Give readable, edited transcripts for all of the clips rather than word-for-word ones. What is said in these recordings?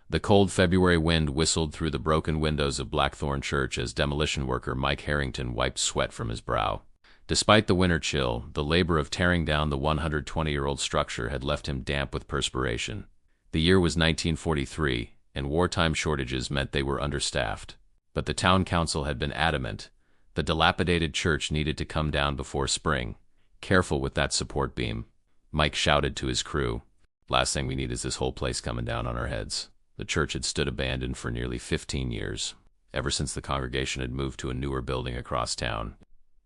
The cold February wind whistled through the broken windows of Blackthorn Church as demolition worker Mike Harrington wiped sweat from his brow. Despite the winter chill, the labor of tearing down the 120-year-old structure had left him damp with perspiration. The year was 1943, and wartime shortages meant they were understaffed. But the town council had been adamant. The dilapidated church needed to come down before spring. Careful with that support beam. Mike shouted to his crew. Last thing we need is this whole place coming down on our heads. The church had stood abandoned for nearly 15 years, ever since the congregation had moved to a newer building across town.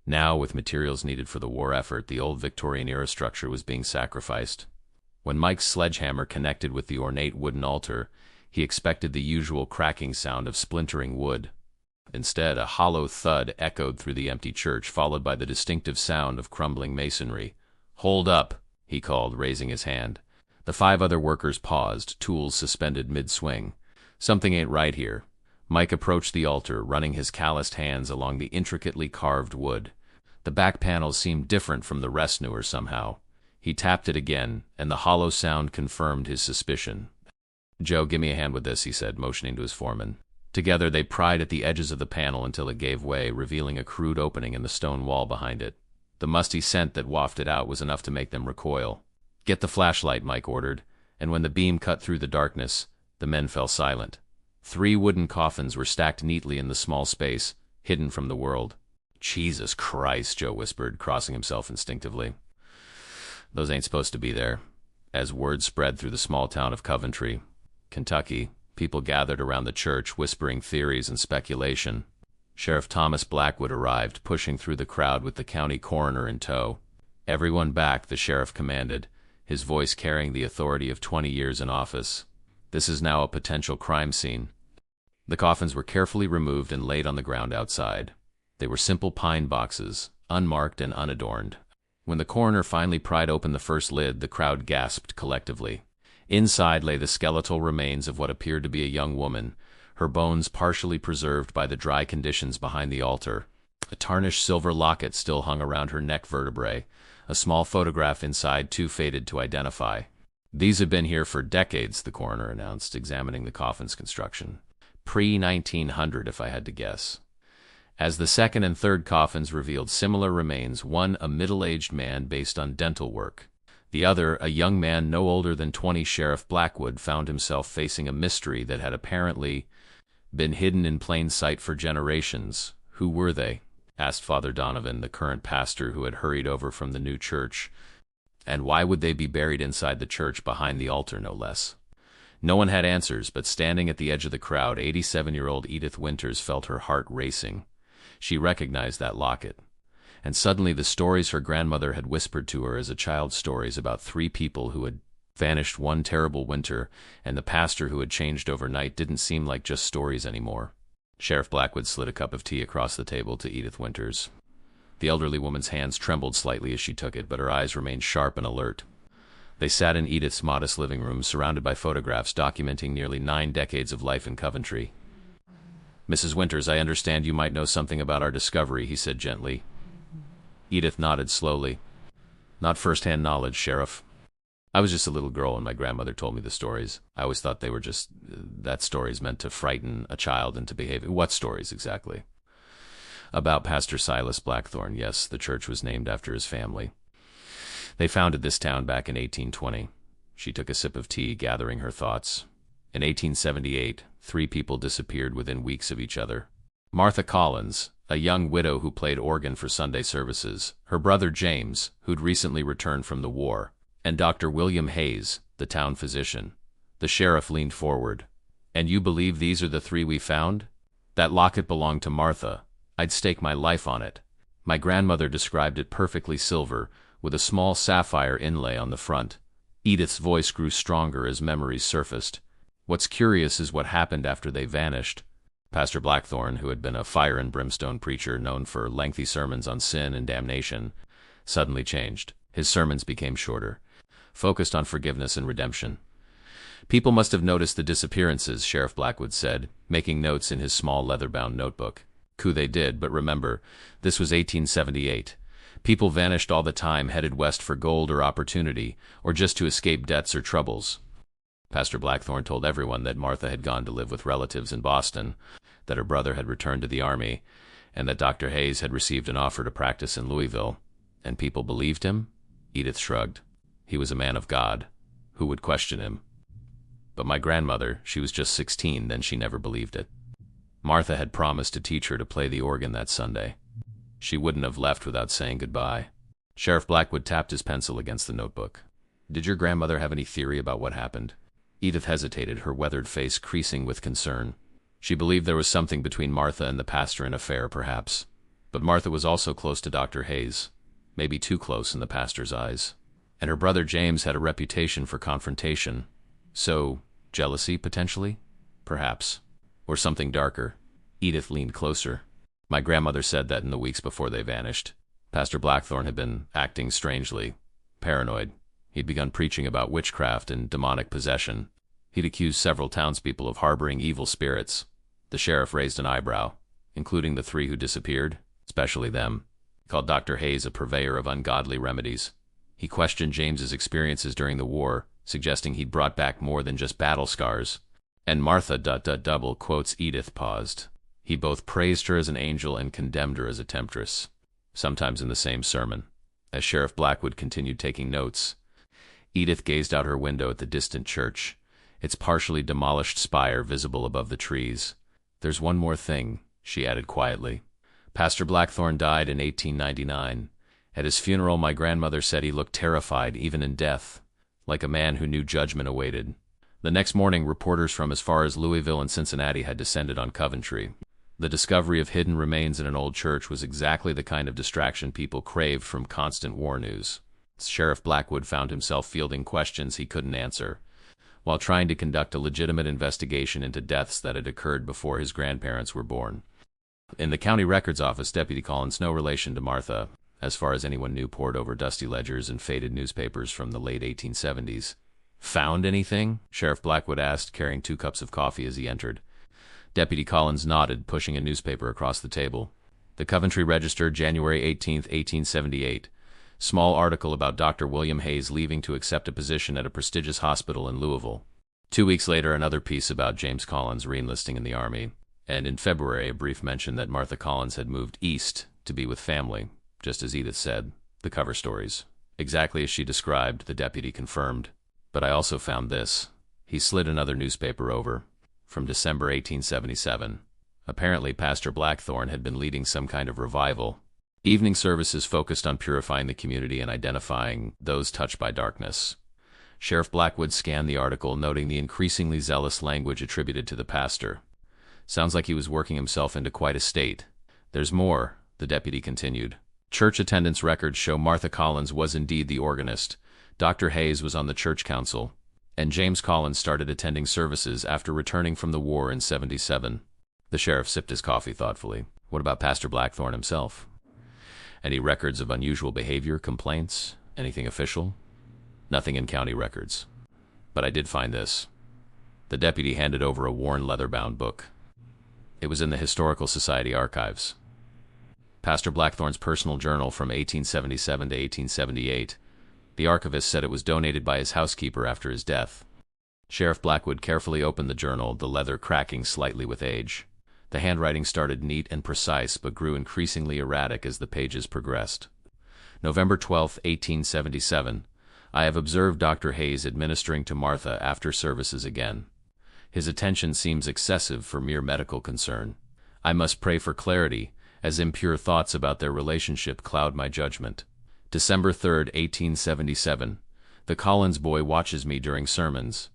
Now, with materials needed for the war effort, the old Victorian-era structure was being sacrificed. When Mike's sledgehammer connected with the ornate wooden altar, he expected the usual cracking sound of splintering wood. Instead, a hollow thud echoed through the empty church, followed by the distinctive sound of crumbling masonry. "Hold up," he called, raising his hand. The 5 other workers paused, tools suspended mid-swing. Something ain't right here. Mike approached the altar, running his calloused hands along the intricately carved wood. The back panels seemed different from the rest newer somehow. He tapped it again, and the hollow sound confirmed his suspicion. "Joe, give me a hand with this," he said, motioning to his foreman. Together they pried at the edges of the panel until it gave way, revealing a crude opening in the stone wall behind it. The musty scent that wafted out was enough to make them recoil. "Get the flashlight," Mike ordered, and when the beam cut through the darkness, the men fell silent. 3 wooden coffins were stacked neatly in the small space, hidden from the world. "Jesus Christ," Joe whispered, crossing himself instinctively. "Those ain't supposed to be there." As word spread through the small town of Coventry, Kentucky, people gathered around the church, whispering theories and speculation. Sheriff Thomas Blackwood arrived, pushing through the crowd with the county coroner in tow. "Everyone back," the sheriff commanded, his voice carrying the authority of 20 years in office. "This is now a potential crime scene." The coffins were carefully removed and laid on the ground outside. They were simple pine boxes, unmarked and unadorned. When the coroner finally pried open the first lid, the crowd gasped collectively. Inside lay the skeletal remains of what appeared to be a young woman, her bones partially preserved by the dry conditions behind the altar. A tarnished silver locket still hung around her neck vertebrae, a small photograph inside too faded to identify. "These have been here for decades," the coroner announced, examining the coffin's construction. "Pre-1900, if I had to guess." As the second and third coffins revealed similar remains, one a middle-aged man based on dental work. The other, a young man no older than 20, Sheriff Blackwood found himself facing a mystery that had apparently been hidden in plain sight for generations. "Who were they?" asked Father Donovan, the current pastor who had hurried over from the new church. "And why would they be buried inside the church, behind the altar, no less?" No one had answers, but standing at the edge of the crowd, 87-year-old Edith Winters felt her heart racing. She recognized that locket. And suddenly the stories her grandmother had whispered to her as a child, stories about 3 people who had vanished one terrible winter, and the pastor who had changed overnight, didn't seem like just stories anymore. Sheriff Blackwood slid a cup of tea across the table to Edith Winters. The elderly woman's hands trembled slightly as she took it, but her eyes remained sharp and alert. They sat in Edith's modest living room, surrounded by photographs documenting nearly 9 decades of life in Coventry. "Mrs. Winters, I understand you might know something about our discovery," he said gently. Edith nodded slowly. "Not first-hand knowledge, Sheriff. I was just a little girl when my grandmother told me the stories. I always thought they were just that stories meant to frighten a child into behaving." "What stories, exactly?" "About Pastor Silas Blackthorn, yes. The church was named after his family. They founded this town back in 1820. She took a sip of tea, gathering her thoughts. "In 1878, 3 people disappeared within weeks of each other. Martha Collins, a young widow who played organ for Sunday services, her brother James, who'd recently returned from the war, and Dr. William Hayes, the town physician." The sheriff leaned forward. "And you believe these are the 3 we found?" "That locket belonged to Martha. I'd stake my life on it. My grandmother described it perfectly silver, with a small sapphire inlay on the front." Edith's voice grew stronger as memories surfaced. "What's curious is what happened after they vanished." Pastor Blackthorn, who had been a fire and brimstone preacher known for lengthy sermons on sin and damnation, suddenly changed. His sermons became shorter, focused on forgiveness and redemption. "People must have noticed the disappearances," Sheriff Blackwood said, making notes in his small leather-bound notebook. They did, but remember, this was 1878. People vanished all the time, headed west for gold or opportunity, or just to escape debts or troubles. Pastor Blackthorne told everyone that Martha had gone to live with relatives in Boston, that her brother had returned to the army, and that Dr. Hayes had received an offer to practice in Louisville. And people believed him? Edith shrugged. He was a man of God. Who would question him? But my grandmother, she was just 16, then she never believed it. Martha had promised to teach her to play the organ that Sunday. She wouldn't have left without saying goodbye. Sheriff Blackwood tapped his pencil against the notebook. Did your grandmother have any theory about what happened? Edith hesitated, her weathered face creasing with concern. She believed there was something between Martha and the pastor, an affair, perhaps. But Martha was also close to Dr. Hayes, maybe too close in the pastor's eyes. And her brother James had a reputation for confrontation. So, jealousy, potentially? Perhaps. Or something darker. Edith leaned closer. My grandmother said that in the weeks before they vanished. Pastor Blackthorne had been acting strangely, paranoid. He'd begun preaching about witchcraft and demonic possession. He'd accused several townspeople of harboring evil spirits. The sheriff raised an eyebrow, including the 3 who disappeared, especially them. He called Dr. Hayes a purveyor of ungodly remedies. He questioned James's experiences during the war, suggesting he'd brought back more than just battle scars. And Martha ... double quotes Edith paused. He both praised her as an angel and condemned her as a temptress, sometimes in the same sermon. As Sheriff Blackwood continued taking notes, Edith gazed out her window at the distant church, its partially demolished spire visible above the trees. There's one more thing, she added quietly. Pastor Blackthorne died in 1899. At his funeral, my grandmother said he looked terrified, even in death, like a man who knew judgment awaited. The next morning, reporters from as far as Louisville and Cincinnati had descended on Coventry. The discovery of hidden remains in an old church was exactly the kind of distraction people craved from constant war news. Sheriff Blackwood found himself fielding questions he couldn't answer, while trying to conduct a legitimate investigation into deaths that had occurred before his grandparents were born. In the county records office, Deputy Collins, no relation to Martha, as far as anyone knew, pored over dusty ledgers and faded newspapers from the late 1870s. Found anything? Sheriff Blackwood asked, carrying 2 cups of coffee as he entered. Deputy Collins nodded, pushing a newspaper across the table. The Coventry Register, January 18, 1878. Small article about Dr. William Hayes leaving to accept a position at a prestigious hospital in Louisville. 2 weeks later, another piece about James Collins re-enlisting in the Army. And in February, a brief mention that Martha Collins had moved east to be with family, just as Edith said. The cover stories. Exactly as she described, the deputy confirmed. But I also found this. He slid another newspaper over. From December 1877. Apparently, Pastor Blackthorne had been leading some kind of revival. Evening services focused on purifying the community and identifying those touched by darkness. Sheriff Blackwood scanned the article, noting the increasingly zealous language attributed to the pastor. Sounds like he was working himself into quite a state. There's more, the deputy continued. Church attendance records show Martha Collins was indeed the organist. Dr. Hayes was on the church council, and James Collins started attending services after returning from the war in 77. The sheriff sipped his coffee thoughtfully. What about Pastor Blackthorne himself? Any records of unusual behavior, complaints, anything official? Nothing in county records. But I did find this. The deputy handed over a worn leather-bound book. It was in the Historical Society archives. Pastor Blackthorne's personal journal from 1877 to 1878. The archivist said it was donated by his housekeeper after his death. Sheriff Blackwood carefully opened the journal, the leather cracking slightly with age. The handwriting started neat and precise, but grew increasingly erratic as the pages progressed. November 12, 1877. I have observed Dr. Hayes administering to Martha after services again. His attention seems excessive for mere medical concern. I must pray for clarity, as impure thoughts about their relationship cloud my judgment. December 3, 1877. The Collins boy watches me during sermons.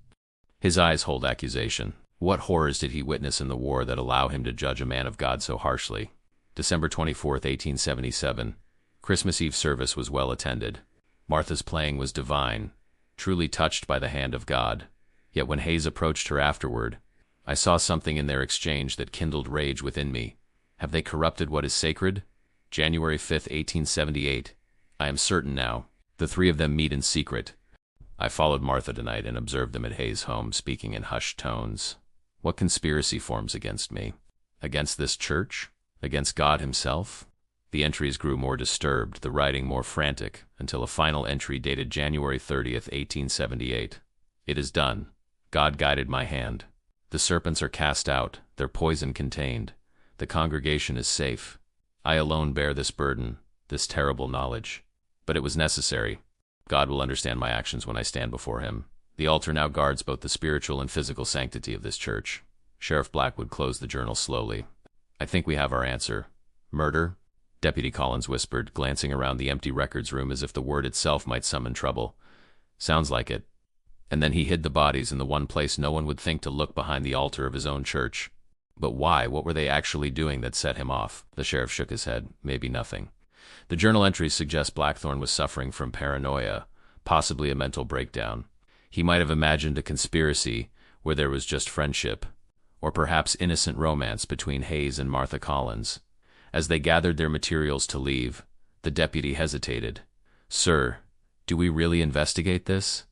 His eyes hold accusation. What horrors did he witness in the war that allow him to judge a man of God so harshly? December 24, 1877. Christmas Eve service was well attended. Martha's playing was divine, truly touched by the hand of God. Yet when Hayes approached her afterward, I saw something in their exchange that kindled rage within me. Have they corrupted what is sacred? January 5, 1878. I am certain now. The 3 of them meet in secret. I followed Martha tonight and observed them at Hayes' home, speaking in hushed tones. What conspiracy forms against me? Against this church? Against God himself? The entries grew more disturbed, the writing more frantic, until a final entry dated January 30, 1878. It is done. God guided my hand. The serpents are cast out, their poison contained. The congregation is safe. I alone bear this burden, this terrible knowledge. But it was necessary. God will understand my actions when I stand before him. The altar now guards both the spiritual and physical sanctity of this church. Sheriff Blackwood closed the journal slowly. I think we have our answer. Murder? Deputy Collins whispered, glancing around the empty records room as if the word itself might summon trouble. Sounds like it. And then he hid the bodies in the one place no one would think to look, behind the altar of his own church. But why? What were they actually doing that set him off? The sheriff shook his head. Maybe nothing. The journal entries suggest Blackthorne was suffering from paranoia, possibly a mental breakdown. He might have imagined a conspiracy where there was just friendship, or perhaps innocent romance between Hayes and Martha Collins. As they gathered their materials to leave, the deputy hesitated. Sir, do we really investigate this?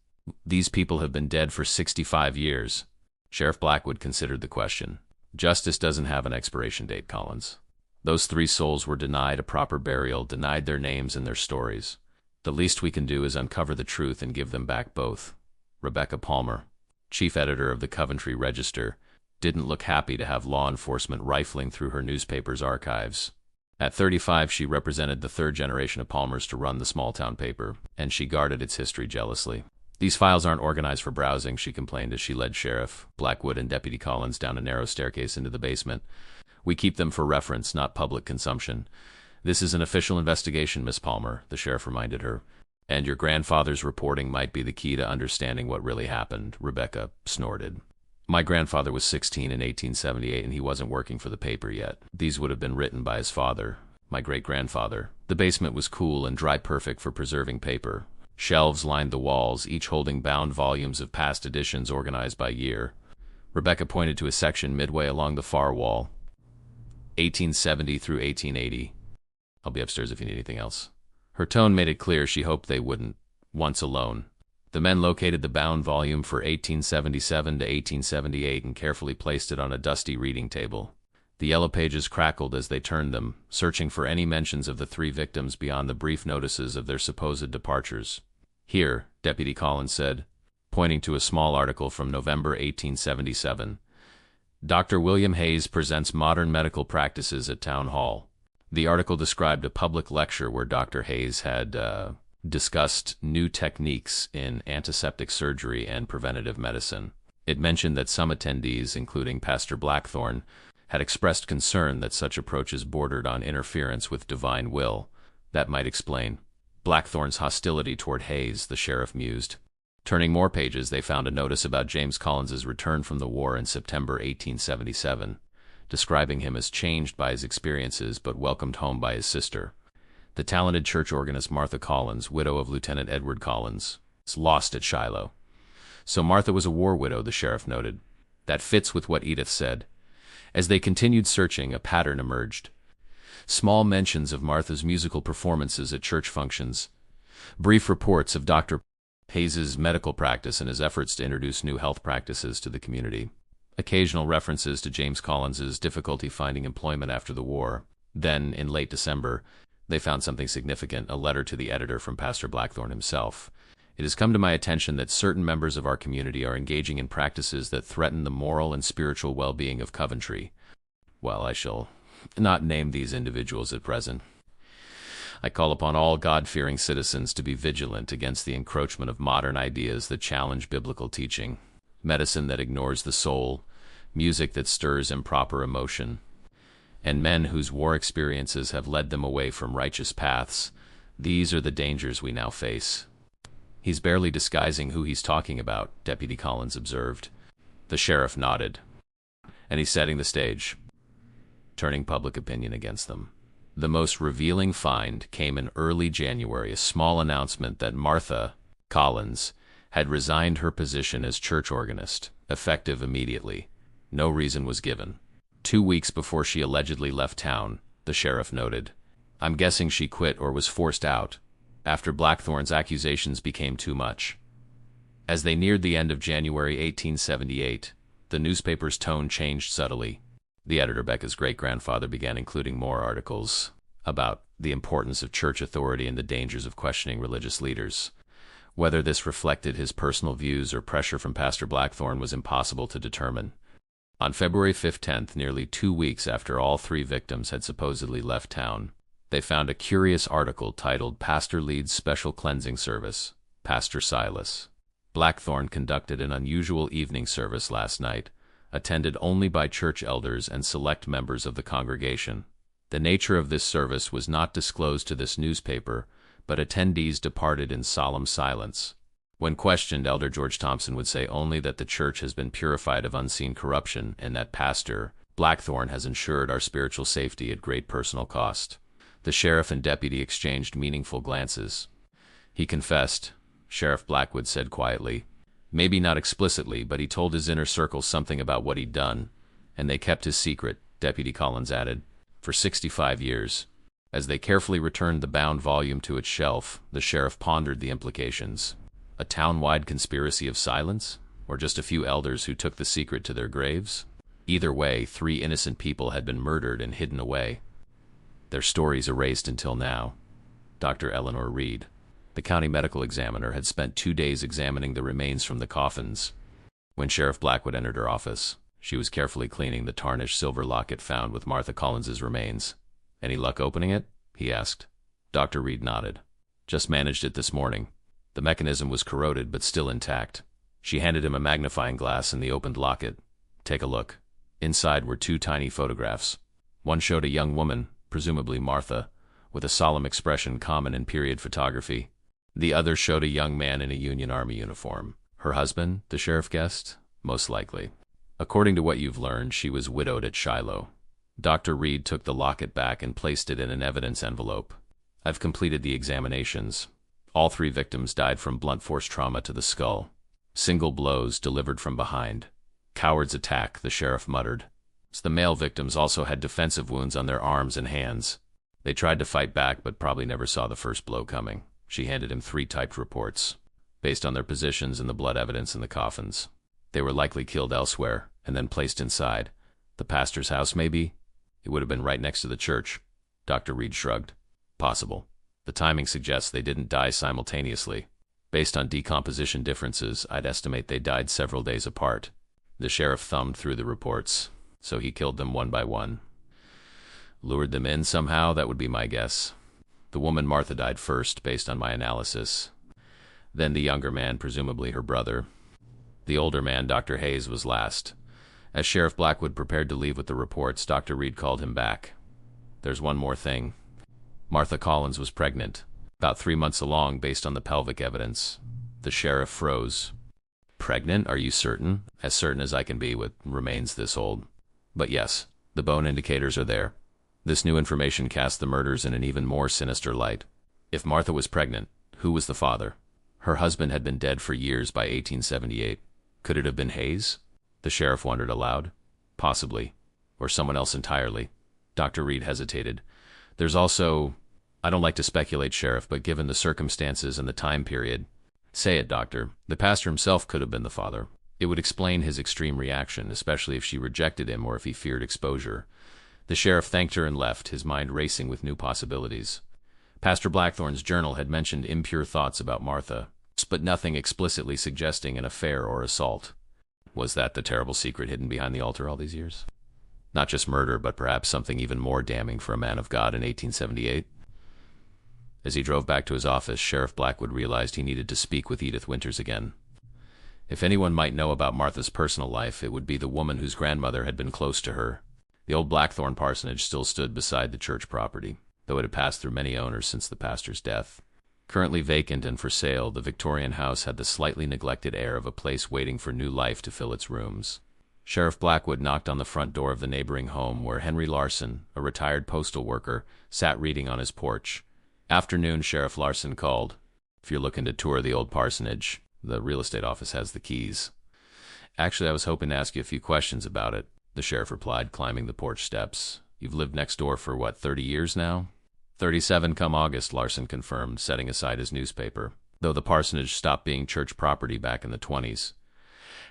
These people have been dead for 65 years. Sheriff Blackwood considered the question. Justice doesn't have an expiration date, Collins. Those 3 souls were denied a proper burial, denied their names and their stories. The least we can do is uncover the truth and give them back both. Rebecca Palmer, chief editor of the Coventry Register, didn't look happy to have law enforcement rifling through her newspaper's archives. At 35, she represented the 3rd generation of Palmers to run the small-town paper, and she guarded its history jealously. These files aren't organized for browsing, she complained as she led Sheriff Blackwood and Deputy Collins down a narrow staircase into the basement. We keep them for reference, not public consumption. This is an official investigation, Miss Palmer, the sheriff reminded her. And your grandfather's reporting might be the key to understanding what really happened, Rebecca snorted. My grandfather was 16 in 1878 and he wasn't working for the paper yet. These would have been written by his father, my great-grandfather. The basement was cool and dry, perfect for preserving paper. Shelves lined the walls, each holding bound volumes of past editions organized by year. Rebecca pointed to a section midway along the far wall. 1870 through 1880. I'll be upstairs if you need anything else. Her tone made it clear she hoped they wouldn't, once alone. The men located the bound volume for 1877 to 1878 and carefully placed it on a dusty reading table. The yellow pages crackled as they turned them, searching for any mentions of the 3 victims beyond the brief notices of their supposed departures. Here, Deputy Collins said, pointing to a small article from November 1877. Dr. William Hayes presents modern medical practices at Town Hall. The article described a public lecture where Dr. Hayes had discussed new techniques in antiseptic surgery and preventative medicine. It mentioned that some attendees, including Pastor Blackthorne, had expressed concern that such approaches bordered on interference with divine will. That might explain Blackthorne's hostility toward Hayes, the sheriff mused. Turning more pages, they found a notice about James Collins's return from the war in September 1877, describing him as changed by his experiences but welcomed home by his sister. The talented church organist Martha Collins, widow of Lieutenant Edward Collins, is lost at Shiloh. So Martha was a war widow, the sheriff noted. That fits with what Edith said. As they continued searching, a pattern emerged. Small mentions of Martha's musical performances at church functions, brief reports of Dr. Hayes's medical practice and his efforts to introduce new health practices to the community, occasional references to James Collins's difficulty finding employment after the war. Then, in late December, they found something significant, a letter to the editor from Pastor Blackthorne himself. It has come to my attention that certain members of our community are engaging in practices that threaten the moral and spiritual well-being of Coventry. Well, I shall not name these individuals at present. I call upon all God-fearing citizens to be vigilant against the encroachment of modern ideas that challenge biblical teaching, medicine that ignores the soul, music that stirs improper emotion, and men whose war experiences have led them away from righteous paths. These are the dangers we now face. He's barely disguising who he's talking about, Deputy Collins observed. The sheriff nodded. And he's setting the stage, turning public opinion against them. The most revealing find came in early January, a small announcement that Martha Collins had resigned her position as church organist, effective immediately. No reason was given. 2 weeks before she allegedly left town, the sheriff noted. I'm guessing she quit or was forced out, after Blackthorne's accusations became too much. As they neared the end of January 1878, the newspaper's tone changed subtly. The editor, Becca's great-grandfather, began including more articles about the importance of church authority and the dangers of questioning religious leaders. Whether this reflected his personal views or pressure from Pastor Blackthorne was impossible to determine. On February 15th, nearly 2 weeks after all 3 victims had supposedly left town, they found a curious article titled "Pastor Leads Special Cleansing Service, Pastor Silas." Blackthorne conducted an unusual evening service last night, attended only by church elders and select members of the congregation. The nature of this service was not disclosed to this newspaper, but attendees departed in solemn silence. When questioned, Elder George Thompson would say only that the church has been purified of unseen corruption and that Pastor Blackthorne has ensured our spiritual safety at great personal cost. The sheriff and deputy exchanged meaningful glances. "He confessed," Sheriff Blackwood said quietly. "Maybe not explicitly, but he told his inner circle something about what he'd done, and they kept his secret," Deputy Collins added, "for 65 years. As they carefully returned the bound volume to its shelf, the sheriff pondered the implications. A town-wide conspiracy of silence? Or just a few elders who took the secret to their graves? Either way, 3 innocent people had been murdered and hidden away. Their stories erased until now. Dr. Eleanor Reed, the county medical examiner, had spent 2 days examining the remains from the coffins. When Sheriff Blackwood entered her office, she was carefully cleaning the tarnished silver locket found with Martha Collins's remains. "Any luck opening it?" he asked. Dr. Reed nodded. "Just managed it this morning. The mechanism was corroded but still intact." She handed him a magnifying glass and the opened locket. "Take a look." Inside were 2 tiny photographs. One showed a young woman, presumably Martha, with a solemn expression common in period photography. The other showed a young man in a Union Army uniform. Her husband, the sheriff guessed? Most likely. "According to what you've learned, she was widowed at Shiloh." Dr. Reed took the locket back and placed it in an evidence envelope. "I've completed the examinations. All 3 victims died from blunt force trauma to the skull. Single blows delivered from behind. Coward's attack," the sheriff muttered. The male victims also had defensive wounds on their arms and hands. "They tried to fight back but probably never saw the first blow coming." She handed him 3 typed reports, based on their positions and the blood evidence in the coffins. "They were likely killed elsewhere and then placed inside. The pastor's house, maybe? It would have been right next to the church." Dr. Reed shrugged. "Possible. The timing suggests they didn't die simultaneously. Based on decomposition differences, I'd estimate they died several days apart." The sheriff thumbed through the reports. "So he killed them one by one. Lured them in somehow, that would be my guess. The woman Martha died first, based on my analysis. Then the younger man, presumably her brother. The older man, Dr. Hayes, was last." As Sheriff Blackwood prepared to leave with the reports, Dr. Reed called him back. "There's one more thing. Martha Collins was pregnant, about 3 months along based on the pelvic evidence." The sheriff froze. "Pregnant? Are you certain?" "As certain as I can be with remains this old. But yes, the bone indicators are there." This new information cast the murders in an even more sinister light. If Martha was pregnant, who was the father? Her husband had been dead for years by 1878. Could it have been Hayes? The sheriff wondered aloud. Possibly. Or someone else entirely. Dr. Reed hesitated. "There's also—" "I don't like to speculate, Sheriff, but given the circumstances and the time period—" "Say it, Doctor. The pastor himself could have been the father. It would explain his extreme reaction, especially if she rejected him or if he feared exposure." The sheriff thanked her and left, his mind racing with new possibilities. Pastor Blackthorne's journal had mentioned impure thoughts about Martha, but nothing explicitly suggesting an affair or assault. Was that the terrible secret hidden behind the altar all these years? Not just murder, but perhaps something even more damning for a man of God in 1878? As he drove back to his office, Sheriff Blackwood realized he needed to speak with Edith Winters again. If anyone might know about Martha's personal life, it would be the woman whose grandmother had been close to her. The old Blackthorne parsonage still stood beside the church property, though it had passed through many owners since the pastor's death. Currently vacant and for sale, the Victorian house had the slightly neglected air of a place waiting for new life to fill its rooms. Sheriff Blackwood knocked on the front door of the neighboring home, where Henry Larson, a retired postal worker, sat reading on his porch. "Afternoon," Sheriff Larson called. "If you're looking to tour the old parsonage, the real estate office has the keys." "Actually, I was hoping to ask you a few questions about it," the sheriff replied, climbing the porch steps. "You've lived next door for, 30 years now?" 37 come August, Larson confirmed, setting aside his newspaper, though the parsonage stopped being church property back in the 20s.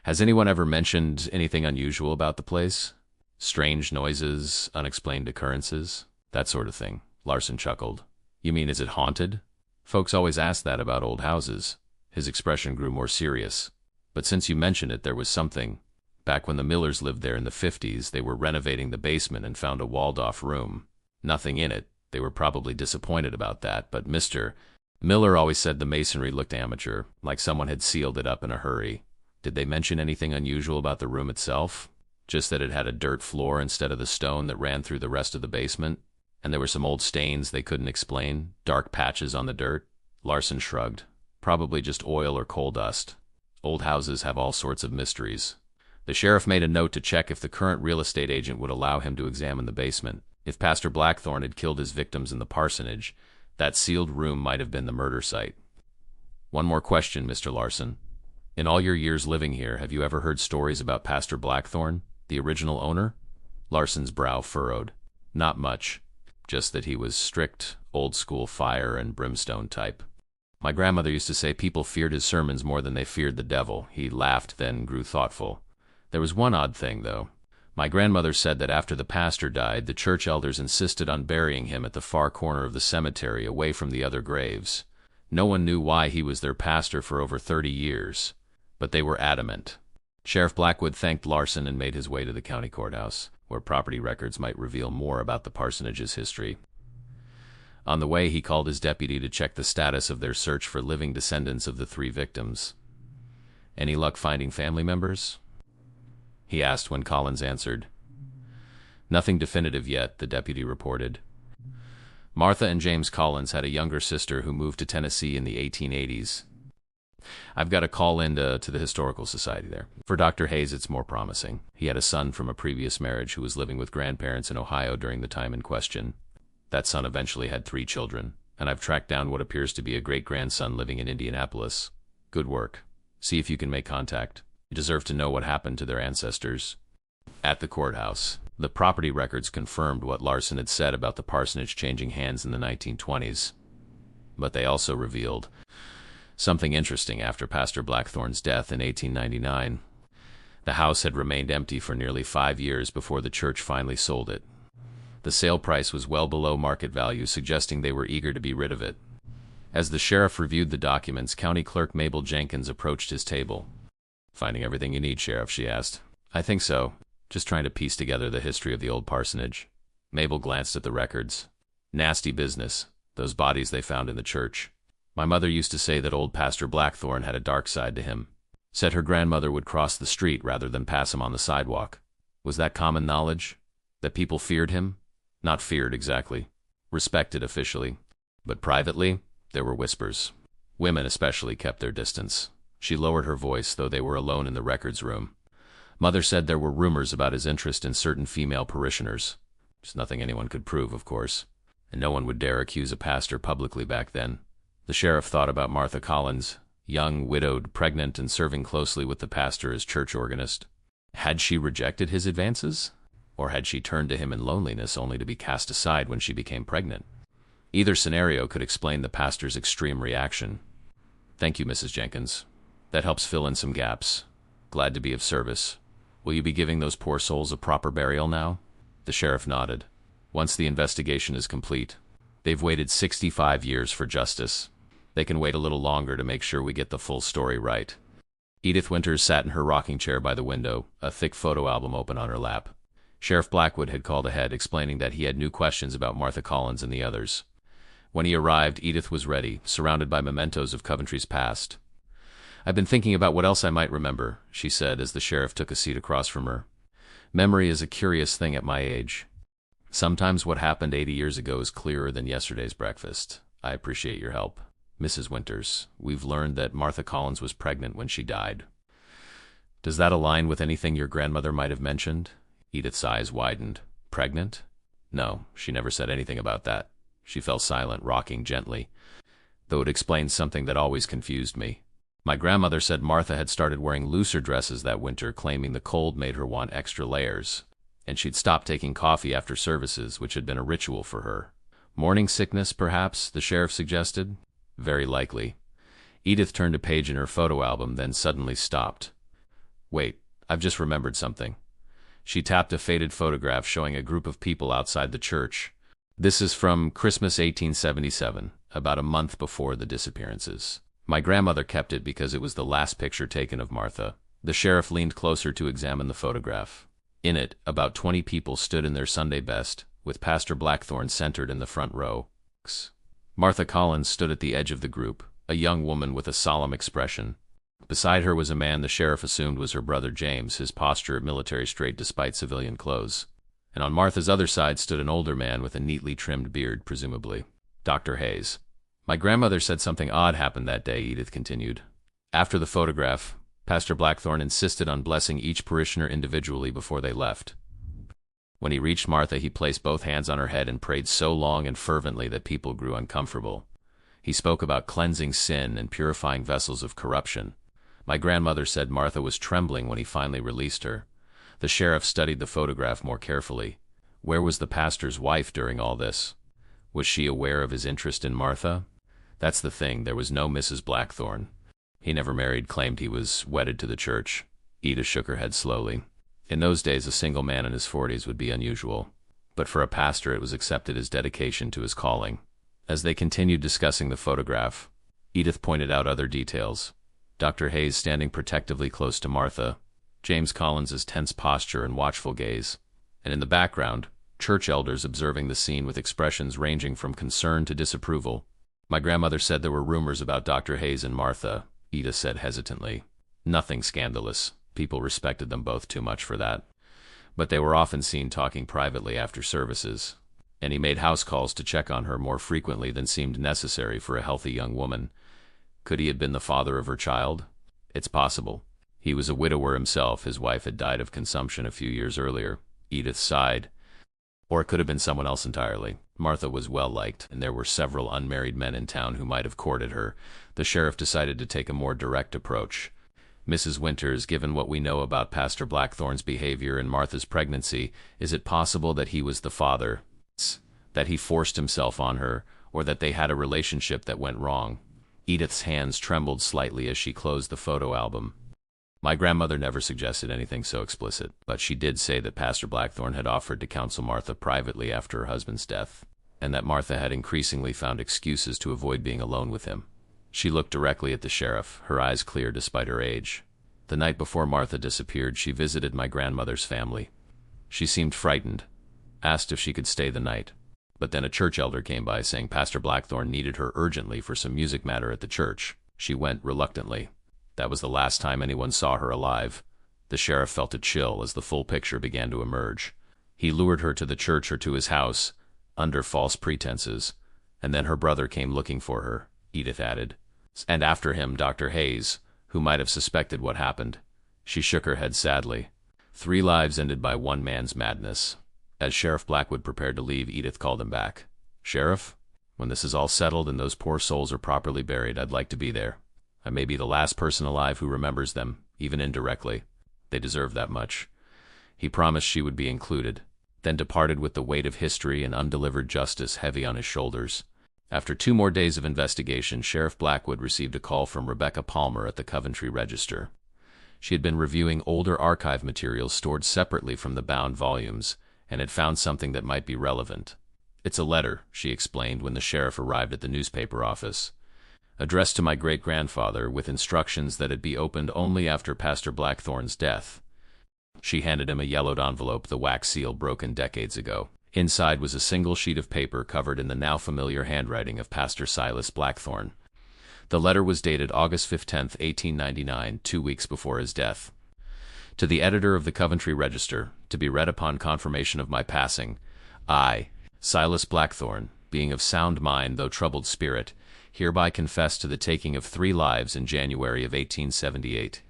"Has anyone ever mentioned anything unusual about the place? Strange noises, unexplained occurrences, that sort of thing?" Larson chuckled. "You mean, is it haunted? Folks always ask that about old houses." His expression grew more serious. But since you mention it, there was something. Back when the Millers lived there in the 50s, they were renovating the basement and found a walled-off room. Nothing in it. They were probably disappointed about that, but Mr. Miller always said the masonry looked amateur, like someone had sealed it up in a hurry. Did they mention anything unusual about the room itself? Just that it had a dirt floor instead of the stone that ran through the rest of the basement? And there were some old stains they couldn't explain, dark patches on the dirt? Larson shrugged. Probably just oil or coal dust. Old houses have all sorts of mysteries. The sheriff made a note to check if the current real estate agent would allow him to examine the basement. If Pastor Blackthorne had killed his victims in the parsonage, that sealed room might have been the murder site. One more question, Mr. Larson. In all your years living here, have you ever heard stories about Pastor Blackthorne, the original owner? Larson's brow furrowed. Not much. Just that he was strict, old-school fire and brimstone type. My grandmother used to say people feared his sermons more than they feared the devil. He laughed, then grew thoughtful. There was one odd thing, though. My grandmother said that after the pastor died, the church elders insisted on burying him at the far corner of the cemetery, away from the other graves. No one knew why he was their pastor for over 30 years, but they were adamant. Sheriff Blackwood thanked Larson and made his way to the county courthouse, where property records might reveal more about the parsonage's history. On the way, he called his deputy to check the status of their search for living descendants of the 3 victims. Any luck finding family members? He asked when Collins answered. Nothing definitive yet, the deputy reported. Martha and James Collins had a younger sister who moved to Tennessee in the 1880s. I've got a call in to the Historical Society there. For Dr. Hayes, it's more promising. He had a son from a previous marriage who was living with grandparents in Ohio during the time in question. That son eventually had 3 children, and I've tracked down what appears to be a great-grandson living in Indianapolis. Good work. See if you can make contact. You deserve to know what happened to their ancestors. At the courthouse, the property records confirmed what Larson had said about the parsonage changing hands in the 1920s. But they also revealed something interesting after Pastor Blackthorne's death in 1899. The house had remained empty for nearly 5 years before the church finally sold it. The sale price was well below market value, suggesting they were eager to be rid of it. As the sheriff reviewed the documents, County Clerk Mabel Jenkins approached his table. "Finding everything you need, Sheriff?" she asked. "I think so. Just trying to piece together the history of the old parsonage." Mabel glanced at the records. "Nasty business, those bodies they found in the church. My mother used to say that old Pastor Blackthorne had a dark side to him. Said her grandmother would cross the street rather than pass him on the sidewalk. Was that common knowledge? That people feared him? Not feared exactly. Respected officially. But privately, there were whispers. Women especially kept their distance." She lowered her voice, though they were alone in the records room. "Mother said there were rumors about his interest in certain female parishioners. Just nothing anyone could prove, of course. And no one would dare accuse a pastor publicly back then." The sheriff thought about Martha Collins, young, widowed, pregnant, and serving closely with the pastor as church organist. Had she rejected his advances? Or had she turned to him in loneliness only to be cast aside when she became pregnant? Either scenario could explain the pastor's extreme reaction. "Thank you, Mrs. Jenkins. That helps fill in some gaps. Glad to be of service. Will you be giving those poor souls a proper burial now?" The sheriff nodded. "Once the investigation is complete. They've waited 65 years for justice. They can wait a little longer to make sure we get the full story right." Edith Winters sat in her rocking chair by the window, a thick photo album open on her lap. Sheriff Blackwood had called ahead, explaining that he had new questions about Martha Collins and the others. When he arrived, Edith was ready, surrounded by mementos of Coventry's past. "I've been thinking about what else I might remember," she said as the sheriff took a seat across from her. "Memory is a curious thing at my age. Sometimes what happened 80 years ago is clearer than yesterday's breakfast. I appreciate your help. Mrs. Winters, we've learned that Martha Collins was pregnant when she died. Does that align with anything your grandmother might have mentioned?" Edith's eyes widened. "Pregnant? No, she never said anything about that." She fell silent, rocking gently. "Though it explains something that always confused me. My grandmother said Martha had started wearing looser dresses that winter, claiming the cold made her want extra layers. And she'd stopped taking coffee after services, which had been a ritual for her. Morning sickness, perhaps, the sheriff suggested. Very likely. Edith turned a page in her photo album, then suddenly stopped. "Wait, I've just remembered something." She tapped a faded photograph showing a group of people outside the church. "This is from Christmas 1877, about a month before the disappearances. My grandmother kept it because it was the last picture taken of Martha. The sheriff leaned closer to examine the photograph. In it, about 20 people stood in their Sunday best, with Pastor Blackthorne centered in the front row. Martha Collins stood at the edge of the group, a young woman with a solemn expression. Beside her was a man the sheriff assumed was her brother James, his posture military straight despite civilian clothes. And on Martha's other side stood an older man with a neatly trimmed beard, presumably Dr. Hayes. My grandmother said something odd happened that day, Edith continued. After the photograph, Pastor Blackthorne insisted on blessing each parishioner individually before they left. When he reached Martha, he placed both hands on her head and prayed so long and fervently that people grew uncomfortable. He spoke about cleansing sin and purifying vessels of corruption. My grandmother said Martha was trembling when he finally released her. The sheriff studied the photograph more carefully. Where was the pastor's wife during all this? Was she aware of his interest in Martha? That's the thing, there was no Mrs. Blackthorne. He never married, claimed he was wedded to the church. Edith shook her head slowly. In those days, a single man in his 40s would be unusual. But for a pastor, it was accepted as dedication to his calling. As they continued discussing the photograph, Edith pointed out other details. Dr. Hayes standing protectively close to Martha, James Collins's tense posture and watchful gaze, and in the background, church elders observing the scene with expressions ranging from concern to disapproval. My grandmother said there were rumors about Dr. Hayes and Martha, Edith said hesitantly. Nothing scandalous. People respected them both too much for that. But they were often seen talking privately after services, and he made house calls to check on her more frequently than seemed necessary for a healthy young woman. Could he have been the father of her child? It's possible. He was a widower himself. His wife had died of consumption a few years earlier. Edith sighed. Or it could have been someone else entirely. Martha was well-liked, and there were several unmarried men in town who might have courted her. The sheriff decided to take a more direct approach. Mrs. Winters, given what we know about Pastor Blackthorne's behavior in Martha's pregnancy, is it possible that he was the father? That he forced himself on her, or that they had a relationship that went wrong? Edith's hands trembled slightly as she closed the photo album. My grandmother never suggested anything so explicit, but she did say that Pastor Blackthorne had offered to counsel Martha privately after her husband's death, and that Martha had increasingly found excuses to avoid being alone with him. She looked directly at the sheriff, her eyes clear despite her age. The night before Martha disappeared, she visited my grandmother's family. She seemed frightened, asked if she could stay the night. But then a church elder came by saying Pastor Blackthorne needed her urgently for some music matter at the church. She went reluctantly. That was the last time anyone saw her alive. The sheriff felt a chill as the full picture began to emerge. He lured her to the church or to his house, under false pretenses, and then her brother came looking for her, Edith added. And after him, Dr. Hayes, who might have suspected what happened. She shook her head sadly. 3 lives ended by one man's madness. As Sheriff Blackwood prepared to leave, Edith called him back. Sheriff, when this is all settled and those poor souls are properly buried, I'd like to be there. I may be the last person alive who remembers them, even indirectly. They deserve that much. He promised she would be included, then departed with the weight of history and undelivered justice heavy on his shoulders. After 2 more days of investigation, Sheriff Blackwood received a call from Rebecca Palmer at the Coventry Register. She had been reviewing older archive materials stored separately from the bound volumes, and had found something that might be relevant. It's a letter, she explained when the sheriff arrived at the newspaper office. Addressed to my great-grandfather, with instructions that it be opened only after Pastor Blackthorne's death. She handed him a yellowed envelope, the wax seal broken decades ago. Inside was a single sheet of paper covered in the now familiar handwriting of Pastor Silas Blackthorne. The letter was dated August 15, 1899, 2 weeks before his death. To the editor of the Coventry Register, to be read upon confirmation of my passing, I, Silas Blackthorne, being of sound mind though troubled spirit, hereby confess to the taking of 3 lives in January of 1878.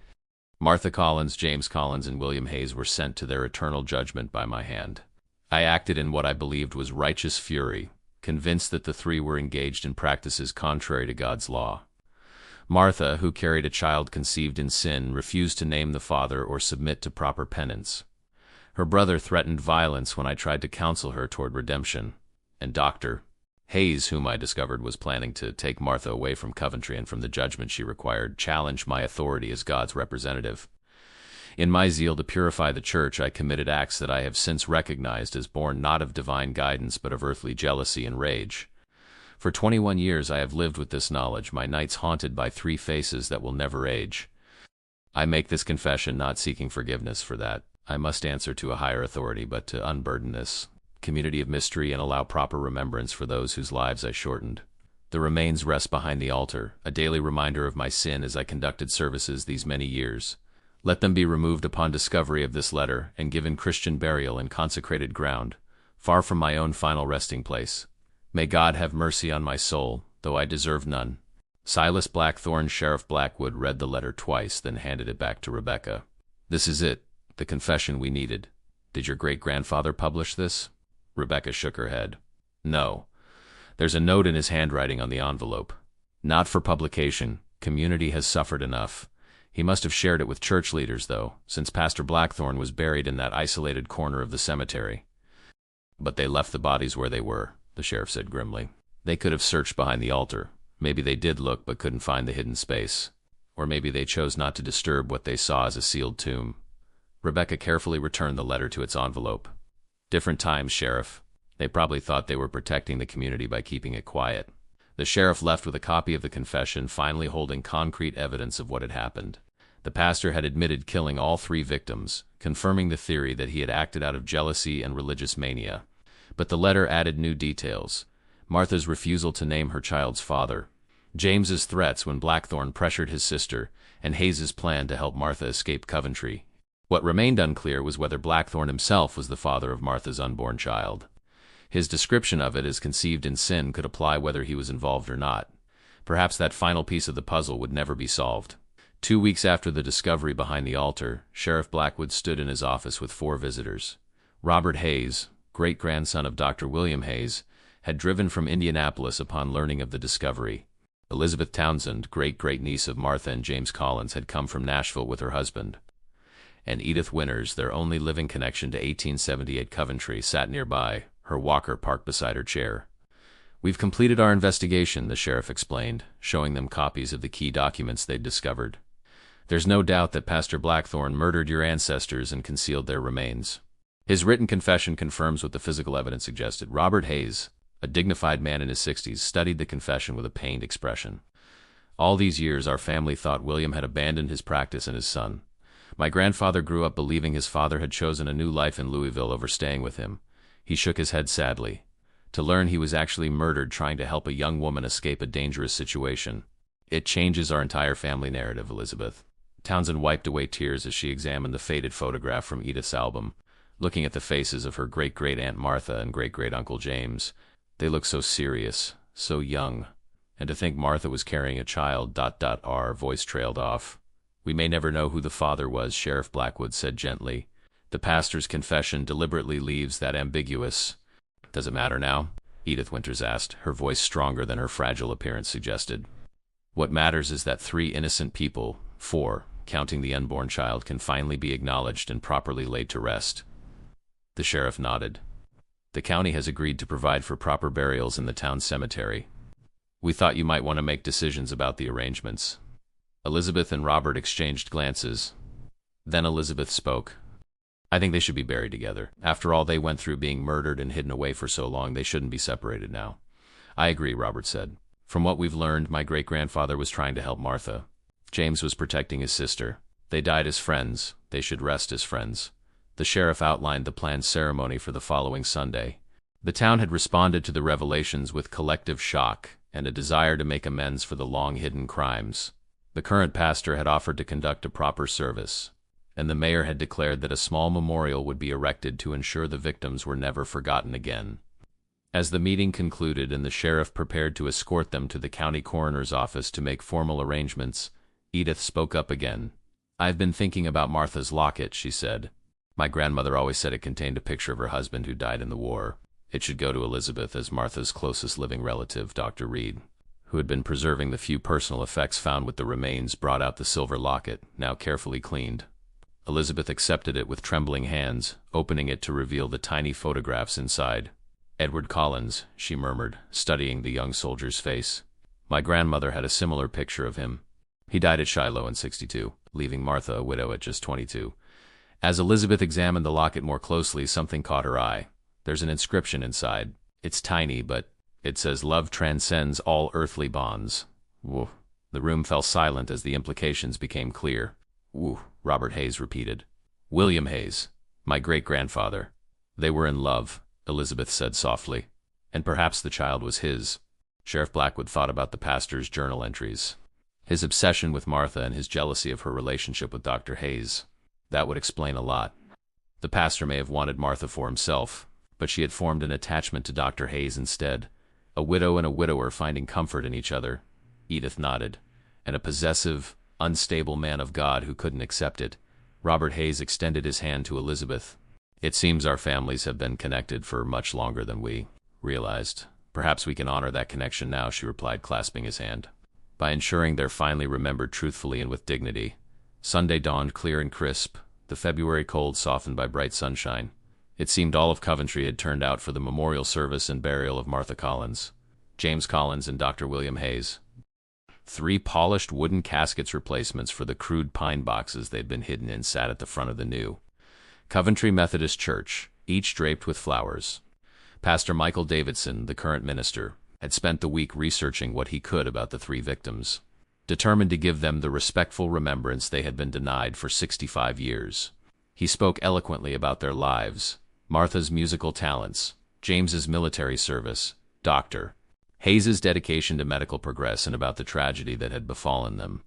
Martha Collins, James Collins, and William Hayes were sent to their eternal judgment by my hand. I acted in what I believed was righteous fury, convinced that the 3 were engaged in practices contrary to God's law. Martha, who carried a child conceived in sin, refused to name the father or submit to proper penance. Her brother threatened violence when I tried to counsel her toward redemption, and Dr. Hayes, whom I discovered was planning to take Martha away from Coventry and from the judgment she required, challenged my authority as God's representative. In my zeal to purify the church, I committed acts that I have since recognized as born not of divine guidance but of earthly jealousy and rage. For 21 years I have lived with this knowledge, my nights haunted by three faces that will never age. I make this confession not seeking forgiveness for that. I must answer to a higher authority, but to unburden this community of mystery and allow proper remembrance for those whose lives I shortened. The remains rest behind the altar, a daily reminder of my sin as I conducted services these many years. Let them be removed upon discovery of this letter and given Christian burial in consecrated ground, far from my own final resting place. May God have mercy on my soul, though I deserve none. Silas Blackthorne. Sheriff Blackwood read the letter twice, then handed it back to Rebecca. This is it, the confession we needed. Did your great-grandfather publish this? Rebecca shook her head. No. There's a note in his handwriting on the envelope. Not for publication. Community has suffered enough. He must have shared it with church leaders, though, since Pastor Blackthorne was buried in that isolated corner of the cemetery. But they left the bodies where they were, the sheriff said grimly. They could have searched behind the altar. Maybe they did look but couldn't find the hidden space. Or maybe they chose not to disturb what they saw as a sealed tomb. Rebecca carefully returned the letter to its envelope. Different times, Sheriff. They probably thought they were protecting the community by keeping it quiet. The sheriff left with a copy of the confession, finally holding concrete evidence of what had happened. The pastor had admitted killing all three victims, confirming the theory that he had acted out of jealousy and religious mania. But the letter added new details. Martha's refusal to name her child's father, James's threats when Blackthorne pressured his sister, and Hayes's plan to help Martha escape Coventry. What remained unclear was whether Blackthorne himself was the father of Martha's unborn child. His description of it as conceived in sin could apply whether he was involved or not. Perhaps that final piece of the puzzle would never be solved. 2 weeks after the discovery behind the altar, Sheriff Blackwood stood in his office with 4 visitors. Robert Hayes, great-grandson of Dr. William Hayes, had driven from Indianapolis upon learning of the discovery. Elizabeth Townsend, great-great-niece of Martha and James Collins, had come from Nashville with her husband. And Edith Winters, their only living connection to 1878 Coventry, sat nearby, her walker parked beside her chair. "We've completed our investigation," the sheriff explained, showing them copies of the key documents they'd discovered. "There's no doubt that Pastor Blackthorne murdered your ancestors and concealed their remains." His written confession confirms what the physical evidence suggested. Robert Hayes, a dignified man in his 60s, studied the confession with a pained expression. "All these years our family thought William had abandoned his practice and his son. My grandfather grew up believing his father had chosen a new life in Louisville over staying with him." He shook his head sadly. "To learn he was actually murdered trying to help a young woman escape a dangerous situation. It changes our entire family narrative, Elizabeth." Townsend wiped away tears as she examined the faded photograph from Edith's album, looking at the faces of her great-great-aunt Martha and great-great-uncle James. They looked so serious, so young. And to think Martha was carrying a child, ... Our voice trailed off. "We may never know who the father was," Sheriff Blackwood said gently. "The pastor's confession deliberately leaves that ambiguous." "Does it matter now?" Edith Winters asked, her voice stronger than her fragile appearance suggested. "What matters is that 3 innocent people, 4, counting the unborn child, can finally be acknowledged and properly laid to rest." The sheriff nodded. "The county has agreed to provide for proper burials in the town cemetery. We thought you might want to make decisions about the arrangements." Elizabeth and Robert exchanged glances. Then Elizabeth spoke. "I think they should be buried together. After all they went through being murdered and hidden away for so long, they shouldn't be separated now." "I agree," Robert said. "From what we've learned, my great-grandfather was trying to help Martha. James was protecting his sister. They died as friends. They should rest as friends." The sheriff outlined the planned ceremony for the following Sunday. The town had responded to the revelations with collective shock and a desire to make amends for the long-hidden crimes. The current pastor had offered to conduct a proper service, and the mayor had declared that a small memorial would be erected to ensure the victims were never forgotten again. As the meeting concluded and the sheriff prepared to escort them to the county coroner's office to make formal arrangements, Edith spoke up again. "I've been thinking about Martha's locket," she said. "My grandmother always said it contained a picture of her husband who died in the war. It should go to Elizabeth as Martha's closest living relative. Dr. Reed, who had been preserving the few personal effects found with the remains, brought out the silver locket, now carefully cleaned." Elizabeth accepted it with trembling hands, opening it to reveal the tiny photographs inside. "Edward Collins," she murmured, studying the young soldier's face. "My grandmother had a similar picture of him. He died at Shiloh in '62, leaving Martha a widow at just 22. As Elizabeth examined the locket more closely, something caught her eye. There's an inscription inside. It's tiny, but It says love transcends all earthly bonds. Woo. The room fell silent as the implications became clear. Woo, Robert Hayes repeated. William Hayes, my great-grandfather. They were in love, Elizabeth said softly. And perhaps the child was his. Sheriff Blackwood thought about the pastor's journal entries. His obsession with Martha and his jealousy of her relationship with Dr. Hayes. That would explain a lot. The pastor may have wanted Martha for himself, but she had formed an attachment to Dr. Hayes instead. A widow and a widower finding comfort in each other. Edith nodded. And a possessive, unstable man of God who couldn't accept it. Robert Hayes extended his hand to Elizabeth. It seems our families have been connected for much longer than we realized. Perhaps we can honor that connection now, she replied, clasping his hand. By ensuring they're finally remembered truthfully and with dignity. Sunday dawned clear and crisp, the February cold softened by bright sunshine. It seemed all of Coventry had turned out for the memorial service and burial of Martha Collins, James Collins, and Dr. William Hayes. 3 polished wooden caskets replacements for the crude pine boxes they'd been hidden in sat at the front of the new Coventry Methodist Church, each draped with flowers. Pastor Michael Davidson, the current minister, had spent the week researching what he could about the 3 victims, determined to give them the respectful remembrance they had been denied for 65 years. He spoke eloquently about their lives, Martha's musical talents, James's military service, Dr. Hayes's dedication to medical progress, and about the tragedy that had befallen them.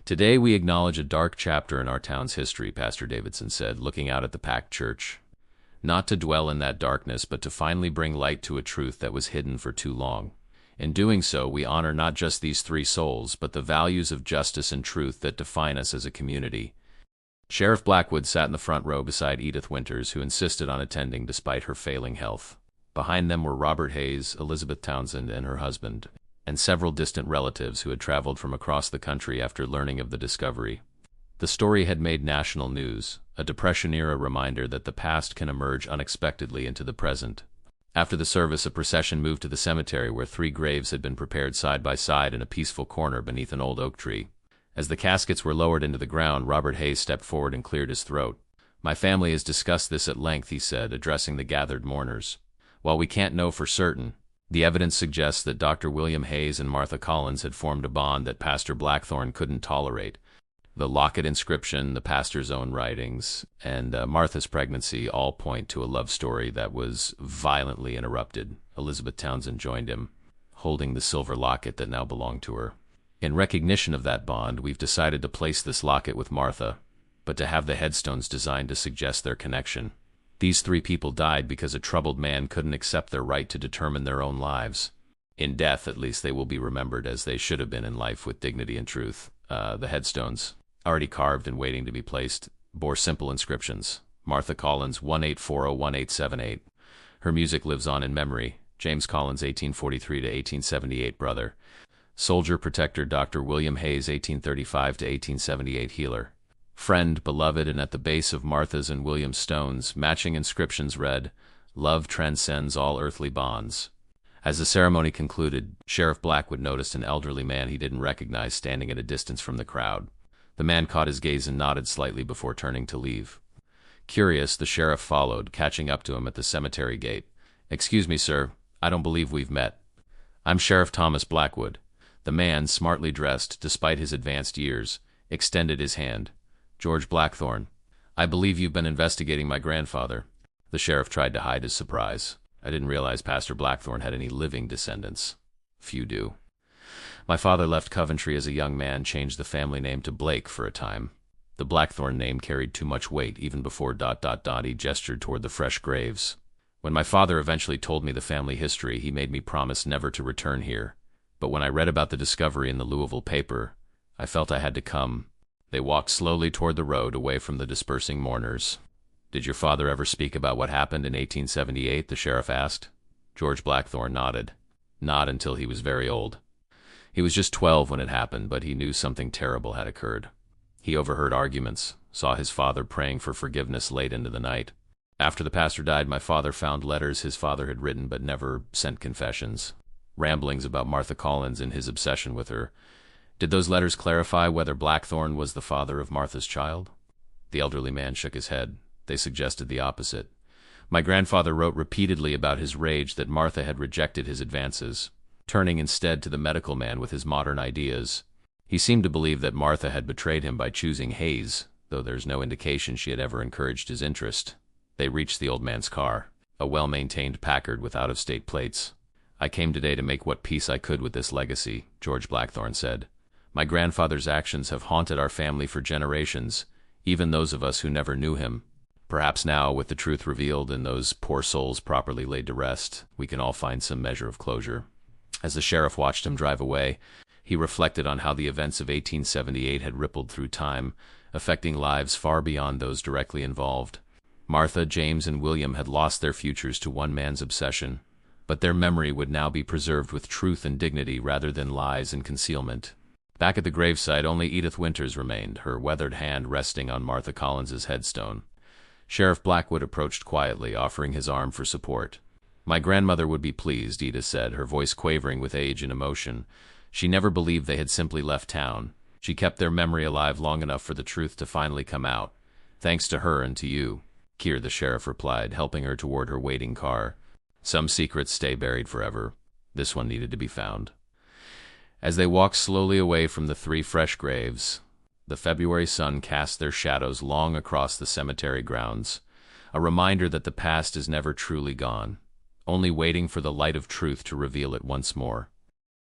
Today we acknowledge a dark chapter in our town's history, Pastor Davidson said, looking out at the packed church. Not to dwell in that darkness, but to finally bring light to a truth that was hidden for too long. In doing so, we honor not just these 3 souls, but the values of justice and truth that define us as a community. Sheriff Blackwood sat in the front row beside Edith Winters, who insisted on attending despite her failing health. Behind them were Robert Hayes, Elizabeth Townsend and her husband, and several distant relatives who had traveled from across the country after learning of the discovery. The story had made national news, a Depression-era reminder that the past can emerge unexpectedly into the present. After the service, a procession moved to the cemetery where 3 graves had been prepared side by side in a peaceful corner beneath an old oak tree. As the caskets were lowered into the ground, Robert Hayes stepped forward and cleared his throat. My family has discussed this at length, he said, addressing the gathered mourners. While we can't know for certain, the evidence suggests that Dr. William Hayes and Martha Collins had formed a bond that Pastor Blackthorne couldn't tolerate. The locket inscription, the pastor's own writings, and Martha's pregnancy all point to a love story that was violently interrupted. Elizabeth Townsend joined him, holding the silver locket that now belonged to her. In recognition of that bond, we've decided to place this locket with Martha, but to have the headstones designed to suggest their connection. These 3 people died because a troubled man couldn't accept their right to determine their own lives. In death, at least, they will be remembered as they should have been in life, with dignity and truth. The headstones, already carved and waiting to be placed, bore simple inscriptions. Martha Collins, 18401878. Her music lives on in memory. James Collins, 1843 to 1878, brother. Soldier protector Dr. William Hayes, 1835 to 1878, healer. Friend, beloved, and at the base of Martha's and William's stones, matching inscriptions read, Love transcends all earthly bonds. As the ceremony concluded, Sheriff Blackwood noticed an elderly man he didn't recognize standing at a distance from the crowd. The man caught his gaze and nodded slightly before turning to leave. Curious, the sheriff followed, catching up to him at the cemetery gate. Excuse me, sir. I don't believe we've met. I'm Sheriff Thomas Blackwood. The man, smartly dressed, despite his advanced years, extended his hand. George Blackthorne. I believe you've been investigating my grandfather. The sheriff tried to hide his surprise. I didn't realize Pastor Blackthorne had any living descendants. Few do. My father left Coventry as a young man, changed the family name to Blake for a time. The Blackthorne name carried too much weight, even before ... He gestured toward the fresh graves. When my father eventually told me the family history, he made me promise never to return here. But when I read about the discovery in the Louisville paper, I felt I had to come. They walked slowly toward the road, away from the dispersing mourners. Did your father ever speak about what happened in 1878? The sheriff asked. George Blackthorne nodded. Not until he was very old. He was just 12 when it happened, but he knew something terrible had occurred. He overheard arguments, saw his father praying for forgiveness late into the night. After the pastor died, my father found letters his father had written but never sent confessions. Ramblings about Martha Collins and his obsession with her. Did those letters clarify whether Blackthorne was the father of Martha's child? The elderly man shook his head. They suggested the opposite. My grandfather wrote repeatedly about his rage that Martha had rejected his advances, turning instead to the medical man with his modern ideas. He seemed to believe that Martha had betrayed him by choosing Hayes, though there's no indication she had ever encouraged his interest. They reached the old man's car, a well-maintained Packard with out-of-state plates. "I came today to make what peace I could with this legacy," George Blackthorne said. "My grandfather's actions have haunted our family for generations, even those of us who never knew him. Perhaps now, with the truth revealed and those poor souls properly laid to rest, we can all find some measure of closure." As the sheriff watched him drive away, he reflected on how the events of 1878 had rippled through time, affecting lives far beyond those directly involved. Martha, James, and William had lost their futures to one man's obsession, but their memory would now be preserved with truth and dignity rather than lies and concealment. Back at the graveside, only Edith Winters remained, her weathered hand resting on Martha Collins's headstone. Sheriff Blackwood approached quietly, offering his arm for support. "My grandmother would be pleased," Edith said, her voice quavering with age and emotion. "She never believed they had simply left town. She kept their memory alive long enough for the truth to finally come out. Thanks to her and to you," Keir, the sheriff replied, helping her toward her waiting car. "Some secrets stay buried forever. This one needed to be found." As they walked slowly away from the three fresh graves, the February sun cast their shadows long across the cemetery grounds, a reminder that the past is never truly gone, only waiting for the light of truth to reveal it once more.